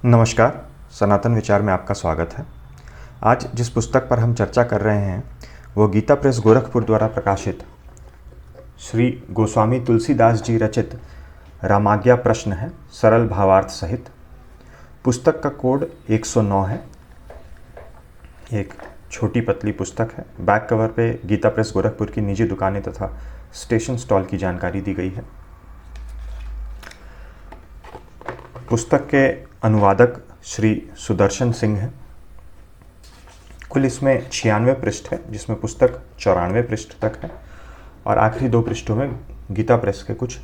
नमस्कार। सनातन विचार में आपका स्वागत है। आज जिस पुस्तक पर हम चर्चा कर रहे हैं वो गीता प्रेस गोरखपुर द्वारा प्रकाशित श्री गोस्वामी तुलसीदास जी रचित रामाज्ञा प्रश्न है, सरल भावार्थ सहित। पुस्तक का कोड 109 है। एक छोटी पतली पुस्तक है। बैक कवर पे गीता प्रेस गोरखपुर की निजी दुकानें तथा स्टेशन स्टॉल की जानकारी दी गई है। पुस्तक के अनुवादक श्री सुदर्शन सिंह हैं। कुल इसमें 96 पृष्ठ है, जिसमें पुस्तक 94 पृष्ठ तक है और आखिरी 2 पृष्ठों में गीता प्रेस के कुछ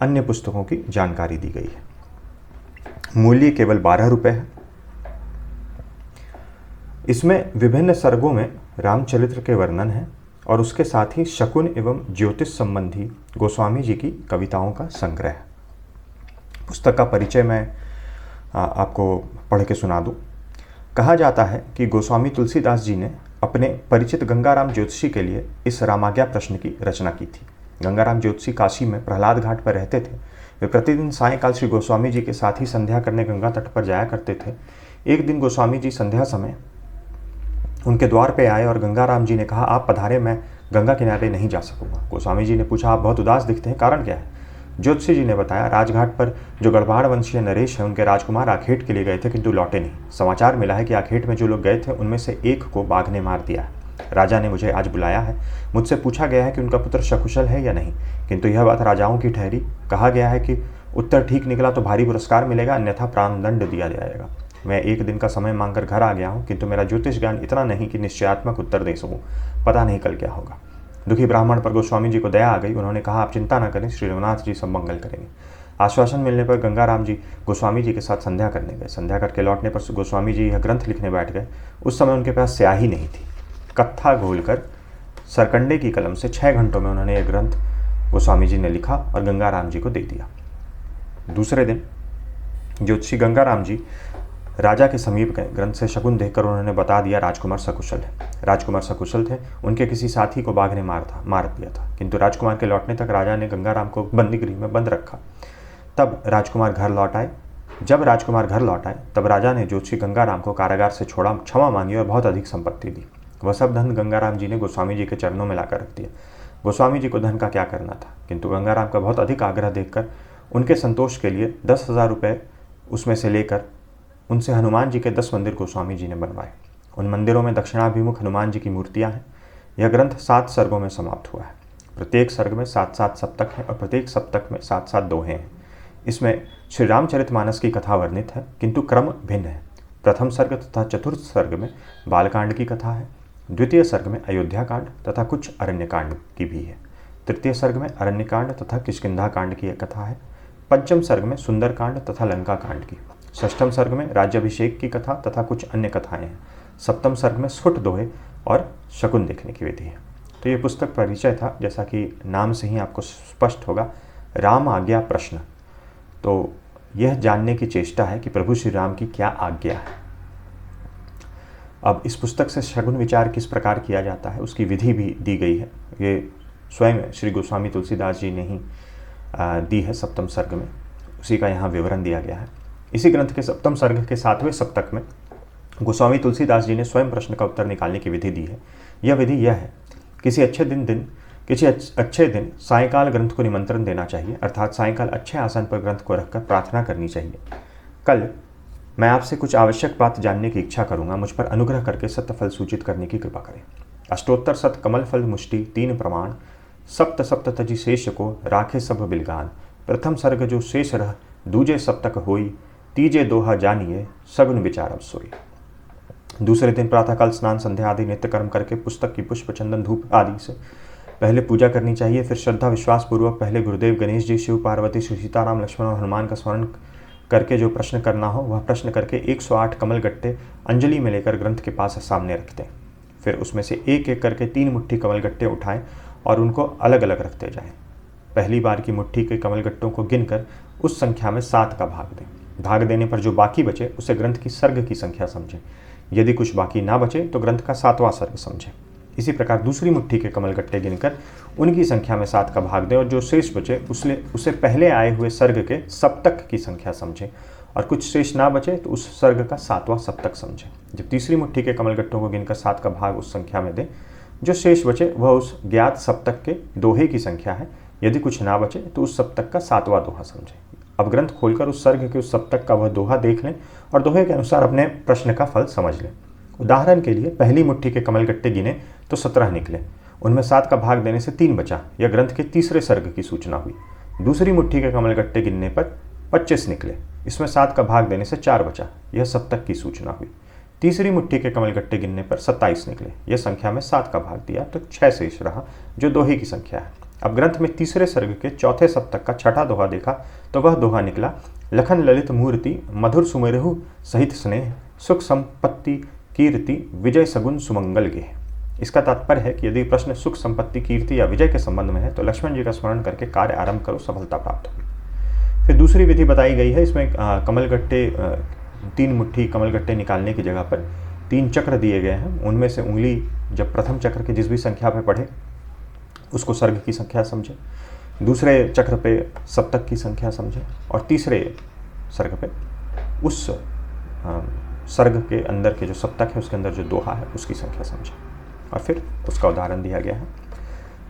अन्य पुस्तकों की जानकारी दी गई है। मूल्य केवल 12 रुपये है। इसमें विभिन्न सर्गों में रामचरित्र के वर्णन है और उसके साथ ही शकुन एवं ज्योतिष संबंधी गोस्वामी जी की कविताओं का संग्रह है। पुस्तक का परिचय मैं आपको पढ़ के सुना दूं। कहा जाता है कि गोस्वामी तुलसीदास जी ने अपने परिचित गंगाराम ज्योतिषी के लिए इस रामाज्ञा प्रश्न की रचना की थी। गंगाराम ज्योतिषी काशी में प्रहलाद घाट पर रहते थे। वे प्रतिदिन सायंकाल श्री गोस्वामी जी के साथ ही संध्या करने गंगा तट पर जाया करते थे। एक दिन गोस्वामी जी संध्या समय उनके द्वार पे आए और गंगाराम जी ने कहा, आप पधारे, मैं गंगा किनारे नहीं जा सकूंगा। गोस्वामी जी ने पूछा, आप बहुत उदास दिखते हैं, कारण क्या है? ज्योतिषी जी ने बताया, राजघाट पर जो गढ़वाड़ वंशीय नरेश है, उनके राजकुमार आखेट के लिए गए थे किंतु लौटे नहीं। समाचार मिला है कि आखेट में जो लोग गए थे उनमें से एक को बाघ ने मार दिया है। राजा ने मुझे आज बुलाया है। मुझसे पूछा गया है कि उनका पुत्र सकुशल है या नहीं, किंतु यह बात राजाओं की ठहरी। कहा गया है कि उत्तर ठीक निकला तो भारी पुरस्कार मिलेगा, अन्यथा प्राणदंड दिया जाएगा। मैं एक दिन का समय मांगकर घर आ गया हूँ, किंतु मेरा ज्योतिष ज्ञान इतना नहीं कि निश्चयात्मक उत्तर दे सकूँ। पता नहीं कल क्या होगा। दुखी ब्राह्मण पर गोस्वामी जी को दया आ गई। उन्होंने कहा, आप चिंता न करें, श्री रघुनाथ जी सब मंगल करेंगे। आश्वासन मिलने पर गंगाराम जी गोस्वामी जी के साथ संध्या करने गए। संध्या करके लौटने पर गोस्वामी जी यह ग्रंथ लिखने बैठ गए। उस समय उनके पास स्याही नहीं थी। कत्था घोलकर सरकंडे की कलम से 6 घंटों में उन्होंने यह ग्रंथ गोस्वामी जी ने लिखा और गंगाराम जी को दे दिया। दूसरे दिन ज्योतिषी गंगाराम जी राजा के समीप गए। ग्रंथ से शकुन देखकर उन्होंने बता दिया, राजकुमार सकुशल है। राजकुमार सकुशल थे। उनके किसी साथी को बाघ ने मार दिया था, किंतु राजकुमार के लौटने तक राजा ने गंगाराम को बंदी गृह में बंद रखा। तब राजकुमार घर लौट आए। जब राजकुमार घर लौट आए तब राजा ने ज्योतिषी गंगाराम को कारागार से छोड़ा, क्षमा मांगी और बहुत अधिक संपत्ति दी। वह सब धन गंगाराम जी ने गोस्वामी जी के चरणों में लाकर रख दिया। गोस्वामी जी को धन का क्या करना था, किंतु गंगाराम का बहुत अधिक आग्रह देखकर उनके संतोष के लिए 10,000 रुपये उसमें से लेकर उनसे हनुमान जी के 10 मंदिर गोस्वामी जी ने बनवाए। उन मंदिरों में दक्षिणाभिमुख हनुमान जी की मूर्तियां हैं। यह ग्रंथ 7 सर्गों में समाप्त हुआ है। प्रत्येक सर्ग में 7-7 सप्तक हैं और प्रत्येक सप्तक में 7-7 दोहे हैं। इसमें श्री रामचरितमानस की कथा वर्णित है, किंतु क्रम भिन्न है। प्रथम सर्ग तथा चतुर्थ सर्ग में बालकांड की कथा है। द्वितीय सर्ग में अयोध्या कांड तथा कुछ अरण्यकांड की भी है। तृतीय सर्ग में अरण्यकांड तथा किष्किंधा कांड की कथा है। पंचम सर्ग में सुंदरकांड तथा लंका कांड की। षष्ठम सर्ग में राज्याभिषेक की कथा तथा कुछ अन्य कथाएं हैं। सप्तम सर्ग में स्फुट दोहे और शकुन देखने की विधि है। तो ये पुस्तक परिचय था, जैसा कि नाम से ही आपको स्पष्ट होगा, राम आज्ञा प्रश्न। तो यह जानने की चेष्टा है कि प्रभु श्री राम की क्या आज्ञा है। अब इस पुस्तक से शकुन विचार किस प्रकार किया जाता है उसकी विधि भी दी गई है। ये स्वयं श्री गोस्वामी तुलसीदास जी ने ही दी है। सप्तम सर्ग में उसी का यहाँ विवरण दिया गया है। इसी ग्रंथ के सप्तम सर्ग के 7वें सप्तक में गोस्वामी तुलसीदास जी ने स्वयं प्रश्न का उत्तर निकालने की विधि दी है। यह विधि यह है, किसी अच्छे दिन सायंकाल ग्रंथ को निमंत्रण देना चाहिए, अर्थात सायंकाल अच्छे आसन पर ग्रंथ को रखकर प्रार्थना करनी चाहिए। कल मैं आपसे कुछ आवश्यक बात जानने की इच्छा करूंगा, मुझ पर अनुग्रह करके सत्य फल सूचित करने की कृपा करें। अष्टोत्तर सत कमल फल मुष्टि 3 प्रमाण, सप्त सप्त तजी शेष को राखे सब बिलगान। प्रथम सर्ग जो शेष रह, दूजे सप्तक होई, तीजे दोहा जानिए, सगुन विचार अब सोई। दूसरे दिन प्रातःकाल स्नान संध्या आदि नित्य कर्म करके पुस्तक की पुष्प चंदन धूप आदि से पहले पूजा करनी चाहिए। फिर श्रद्धा विश्वास पूर्वक पहले गुरुदेव गणेश जी, शिव पार्वती, श्री सीताराम, लक्ष्मण और हनुमान का स्मरण करके जो प्रश्न करना हो वह प्रश्न करके 108 कमल गट्टे अंजलि में लेकर ग्रंथ के पास सामने रखते हैं। फिर उसमें से एक एक करके 3 मुट्ठी कमल गट्टे उठाएं और उनको अलग अलग रखते जाएं। पहली बार की मुट्ठी के कमल गट्टों को गिनकर उस संख्या में 7 का भाग दें। भाग देने पर जो बाकी बचे उसे ग्रंथ की सर्ग की संख्या समझें। यदि कुछ बाकी ना बचे तो ग्रंथ का 7वां सर्ग समझें। इसी प्रकार दूसरी मुट्ठी के कमल गट्टे गिनकर उनकी संख्या में 7 का भाग दें और जो शेष बचे उसे पहले आए हुए सर्ग के सप्तक की संख्या समझें और कुछ शेष ना बचे तो उस सर्ग का 7वां सप्तक समझें। जब तीसरी मुट्ठी के कमलगट्टों को गिनकर 7 का भाग उस संख्या में दें, जो शेष बचे वह उस ज्ञात सप्तक के दोहे की संख्या है। यदि कुछ ना बचे तो उस सप्तक का 7वां दोहा समझें। अब ग्रंथ खोलकर उस सर्ग के उस सप्तक का वह दोहा देख लें और दोहे के अनुसार अपने प्रश्न का फल समझ लें। उदाहरण के लिए पहली मुट्ठी के कमलगट्टे गिने तो 17 निकले, उनमें 7 का भाग देने से 3 बचा, यह ग्रंथ के तीसरे सर्ग की सूचना हुई। दूसरी मुट्ठी के कमलगट्टे गिनने पर 25 निकले, इसमें 7 का भाग देने से 4 बचा, यह सप्तक की सूचना हुई। तीसरी मुट्ठी के कमलगट्टे गिनने पर 27 निकले, यह संख्या में 7 का भाग दिया तो 6 शेष रहा, जो दोहे की संख्या है। अब ग्रंथ में तीसरे सर्ग के चौथे सप्तक का छठा दोहा देखा तो वह दोहा निकला, लखन ललित मूर्ति मधुर सुमेरहु सहित स्नेह, सुख संपत्ति कीर्ति विजय सगुन सुमंगल गेह। इसका तात्पर्य है कि यदि प्रश्न सुख संपत्ति कीर्ति या विजय के संबंध में है तो लक्ष्मण जी का स्मरण करके कार्य आरंभ करो, सफलता प्राप्त होगी। फिर दूसरी विधि बताई गई है, इसमें कमलगट्टे 3 मुट्ठी कमलगट्टे निकालने की जगह पर 3 चक्र दिए गए हैं। उनमें से उंगली जब प्रथम चक्र के जिस भी संख्या पर पढ़े उसको सर्ग की संख्या समझे, दूसरे चक्र पे सप्तक की संख्या समझे और तीसरे सर्ग पे उस सर्ग के अंदर के जो सप्तक है उसके अंदर जो दोहा है उसकी संख्या समझे और फिर उसका उदाहरण दिया गया है।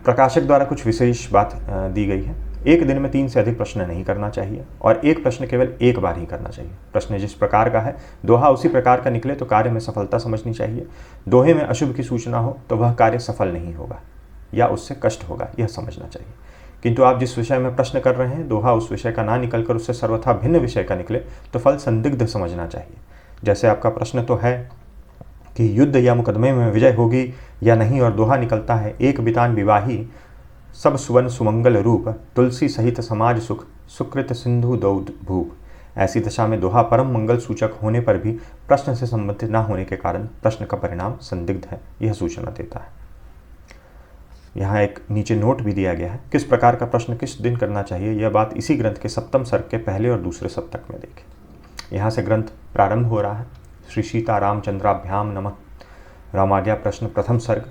प्रकाशक द्वारा कुछ विशेष बात दी गई है। एक दिन में 3 से अधिक प्रश्न नहीं करना चाहिए और एक प्रश्न केवल एक बार ही करना चाहिए। प्रश्न जिस प्रकार का है दोहा उसी प्रकार का निकले तो कार्य में सफलता समझनी चाहिए। दोहे में अशुभ की सूचना हो तो वह कार्य सफल नहीं होगा या उससे कष्ट होगा, यह समझना चाहिए। किंतु आप जिस विषय में प्रश्न कर रहे हैं दोहा उस विषय का ना निकलकर उससे सर्वथा भिन्न विषय का निकले तो फल संदिग्ध समझना चाहिए। जैसे आपका प्रश्न तो है कि युद्ध या मुकदमे में विजय होगी या नहीं और दोहा निकलता है, एक बितान विवाही सब सुवन सुमंगल रूप, तुलसी सहित समाज सुख, सुकृत सिंधु दौद भूप। ऐसी दशा में दोहा परम मंगल सूचक होने पर भी प्रश्न से संबंधित न होने के कारण प्रश्न का परिणाम संदिग्ध है, यह सूचना देता है। यहाँ एक नीचे नोट भी दिया गया है, किस प्रकार का प्रश्न किस दिन करना चाहिए, यह बात इसी ग्रंथ के सप्तम सर्ग के पहले और दूसरे सप्तक में देखें। यहाँ से ग्रंथ प्रारंभ हो रहा है। श्री सीता रामचंद्राभ्याम नमः। रामाज्ञा प्रश्न प्रथम सर्ग,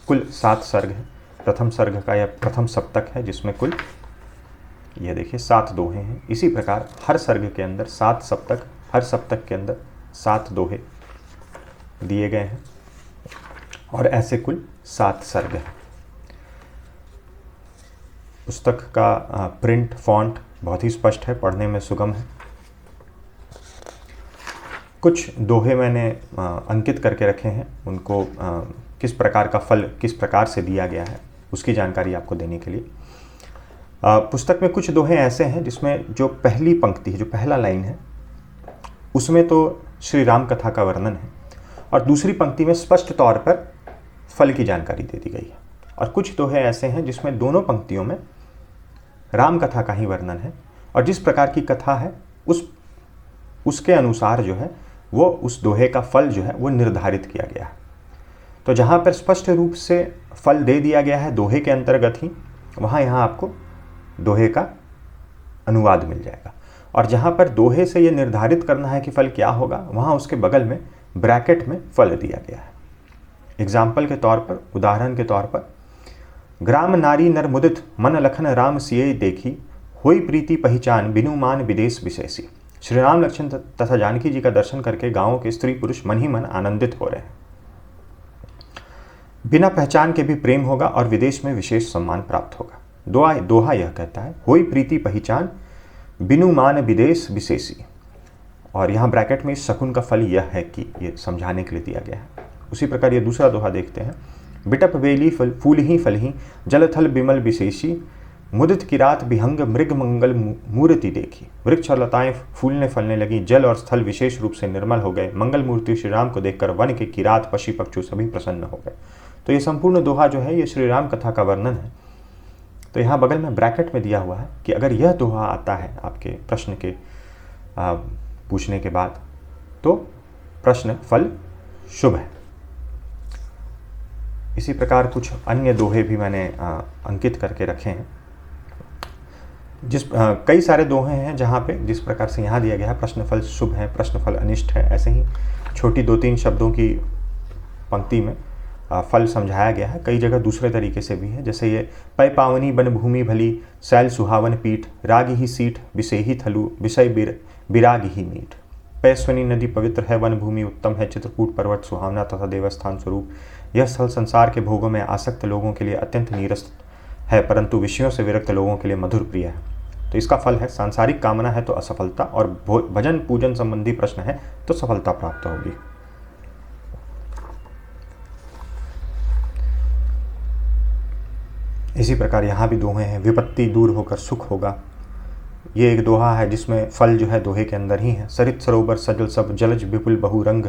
कुल 7 सर्ग है। प्रथम सर्ग का यह प्रथम सप्तक है जिसमें कुल यह देखिए 7 दोहे हैं। इसी प्रकार हर सर्ग के अंदर 7 सप्तक, हर सप्तक के अंदर 7 दोहे दिए गए हैं और ऐसे कुल 7 सर्ग हैं। पुस्तक का प्रिंट फॉन्ट बहुत ही स्पष्ट है, पढ़ने में सुगम है। कुछ दोहे मैंने अंकित करके रखे हैं, उनको किस प्रकार का फल किस प्रकार से दिया गया है उसकी जानकारी आपको देने के लिए। पुस्तक में कुछ दोहे ऐसे हैं जिसमें जो पहली पंक्ति है, जो पहला लाइन है, उसमें तो श्री राम कथा का वर्णन है और दूसरी पंक्ति में स्पष्ट तौर पर फल की जानकारी दे दी गई है। और कुछ दोहे ऐसे हैं जिसमें दोनों पंक्तियों में राम कथा का ही वर्णन है और जिस प्रकार की कथा है उसके अनुसार जो है वो उस दोहे का फल जो है वो निर्धारित किया गया है। तो जहाँ पर स्पष्ट रूप से फल दे दिया गया है दोहे के अंतर्गत ही, वहाँ यहाँ आपको दोहे का अनुवाद मिल जाएगा। और जहाँ पर दोहे से ये निर्धारित करना है कि फल क्या होगा, वहाँ उसके बगल में ब्रैकेट में फल दिया गया है। एग्जाम्पल के तौर पर, उदाहरण के तौर पर, ग्राम नारी नर मुदित मन लखन राम सिए देखी, होई प्रीति पहचान बिनु मान विदेश विशेषी। श्री राम लक्ष्मण तथा जानकी जी का दर्शन करके गांवों के स्त्री पुरुष मन ही मन आनंदित हो रहे हैं। बिना पहचान के भी प्रेम होगा और विदेश में विशेष सम्मान प्राप्त होगा। दोहा यह कहता है, होई प्रीति पहचान बिनु मान विदेश विशेषी। और यहाँ ब्रैकेट में इस शकुन का फल यह है कि ये समझाने के लिए दिया गया है। उसी प्रकार ये दूसरा दोहा देखते हैं, बिटप वेली फूल ही फल ही जल थल बिमल विशेषी, मुदित किरात विहंग मृग मंगल मूर्ति देखी। वृक्ष और लताएं फूलने फलने लगी, जल और स्थल विशेष रूप से निर्मल हो गए। मंगल मूर्ति श्री राम को देखकर वन के किरात पशु पक्षी सभी प्रसन्न हो गए। तो ये संपूर्ण दोहा जो है ये श्री राम कथा का वर्णन है। तो यहाँ बगल में ब्रैकेट में दिया हुआ है कि अगर यह दोहा आता है आपके प्रश्न के पूछने के बाद तो प्रश्न फल शुभ है। इसी प्रकार कुछ अन्य दोहे भी मैंने अंकित करके रखे हैं। कई सारे दोहे हैं जहाँ पे जिस प्रकार से यहाँ दिया गया है प्रश्नफल शुभ है, प्रश्नफल अनिष्ट है, ऐसे ही छोटी 2-3 शब्दों की पंक्ति में फल समझाया गया है। कई जगह दूसरे तरीके से भी है, जैसे ये पै पावनी बन भूमि भली, सैल सुहावन पीठ, राग ही सीठ विषेही थलु, विषय बिराग ही मीठ। पैस्वनी नदी पवित्र है, वन भूमि उत्तम है, चित्रकूट पर्वत सुहावना तथा देवस्थान स्वरूप। यह स्थल संसार के भोगों में आसक्त लोगों के लिए अत्यंत नीरस है, परंतु विषयों से विरक्त लोगों के लिए मधुर प्रिय है। तो इसका फल है, सांसारिक कामना है तो असफलता, और भजन पूजन संबंधी प्रश्न है तो सफलता प्राप्त होगी। इसी प्रकार यहाँ भी दोहे हैं, विपत्ति दूर होकर सुख होगा। ये एक दोहा है जिसमें फल जो है दोहे के अंदर ही है। सरित सरोवर सजल सब, जलज विपुल बहुरंग,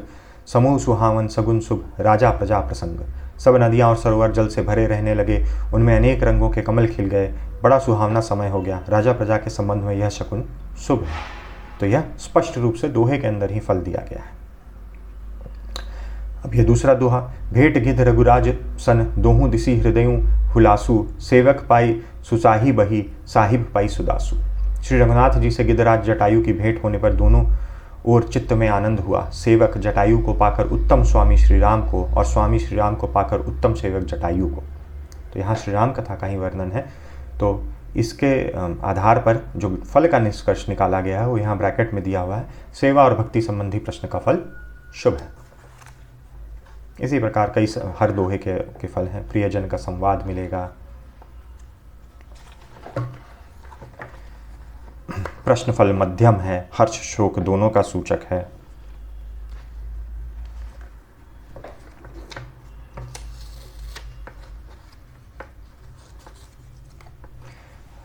समूह सुहावन सगुन शुभ, राजा प्रजा प्रसंग। सब नदियाँ और सरोवर जल से भरे रहने लगे, उनमें अनेक रंगों के कमल खिल गए, बड़ा सुहावना समय हो गया, राजा प्रजा के संबंध में यह शकुन शुभ है। तो यह स्पष्ट रूप से दोहे के अंदर ही फल दिया गया है। अब यह दूसरा दोहा, भेंट गिद्ध रघुराज सन, दोहू दिसी हृदयों हुलासु, सेवक पाई सुसाही बही, साहिब पाई सुदासु। श्री रघुनाथ जी से गिद्धराज जटायु की भेंट होने पर दोनों और चित्त में आनंद हुआ। सेवक जटायु को पाकर उत्तम स्वामी श्री राम को, और स्वामी श्री राम को पाकर उत्तम सेवक जटायु को। तो यहाँ श्री राम कथा का ही वर्णन है। तो इसके आधार पर जो फल का निष्कर्ष निकाला गया है वो यहाँ ब्रैकेट में दिया हुआ है, सेवा और भक्ति संबंधी प्रश्न का फल शुभ है। इसी प्रकार कई हर दोहे के फल हैं। प्रियजन का संवाद मिलेगा। प्रश्न फल मध्यम है, हर्ष शोक दोनों का सूचक है।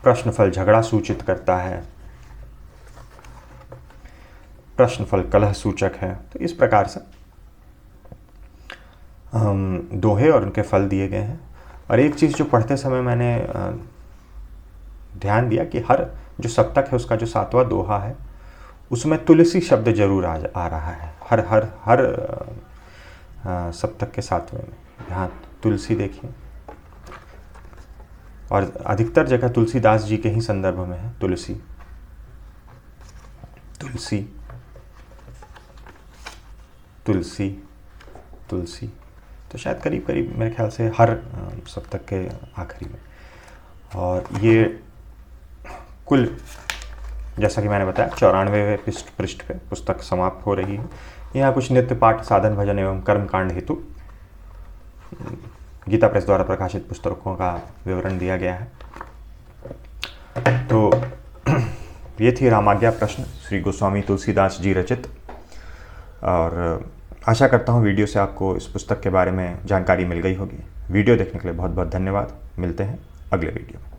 प्रश्नफल झगड़ा सूचित करता है। प्रश्नफल कलह सूचक है। तो इस प्रकार से दोहे और उनके फल दिए गए हैं। और एक चीज़ जो पढ़ते समय मैंने ध्यान दिया कि हर जो सप्तक है उसका जो 7वां दोहा है उसमें तुलसी शब्द जरूर आ रहा है। हर सप्तक के 7वें में यहाँ तुलसी देखिए, और अधिकतर जगह तुलसीदास जी के ही संदर्भ में है। तुलसी तुलसी तुलसी तुलसी, तो शायद करीब करीब मेरे ख्याल से हर सप्तक के आखिरी में। और ये कुल जैसा कि मैंने बताया 94वें पृष्ठ पे पुस्तक समाप्त हो रही है। यहाँ कुछ नित्य पाठ साधन भजन एवं कर्मकांड हेतु गीता प्रेस द्वारा प्रकाशित पुस्तकों का विवरण दिया गया है। तो ये थी रामाज्ञा प्रश्न श्री गोस्वामी तुलसीदास जी रचित। और आशा करता हूँ वीडियो से आपको इस पुस्तक के बारे में जानकारी मिल गई होगी। वीडियो देखने के लिए बहुत बहुत धन्यवाद। मिलते हैं अगले वीडियो में।